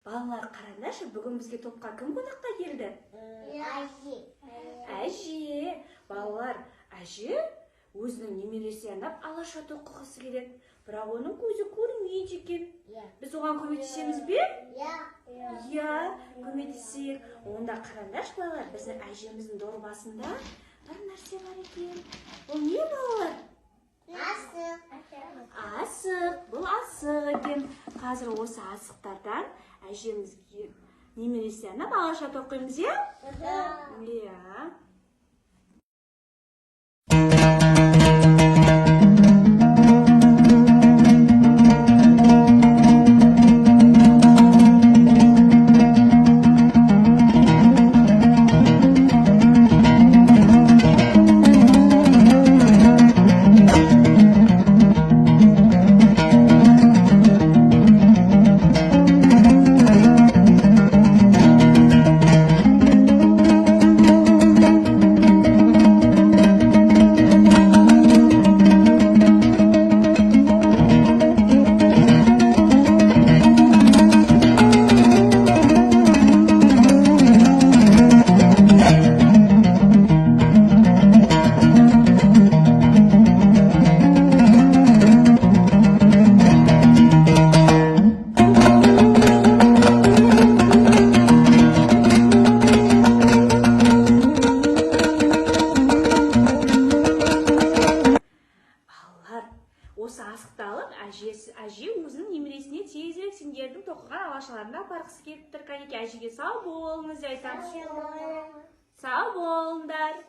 Балалар, қараңдаршы, бүгін бізге топқа кім қонаққа келді? Әже. Балалар, әже өзінің немересі анап алаша тоқығысы келеді. Бірақ оның көзі көрмейді екен. Біз оған көмектесеміз бе? Иә, көмектесейік. Онда қараңдаршы, балалар, біздің әжеміздің дорбасында бір нәрсе бар екен. Ол не, балалар? Асық. Бұл асық екен. Қазір осы асықтардан әжемізге немересі анап алаша тоқимыз, иә? Иә. Осы асықты алып, әже өзінің немересіне тезірек сендердің тоқыған алашаларына апарғысы келіп тұр. Кәнекей, әжеге сау болыңыз айтамыз. Сау болыңдар.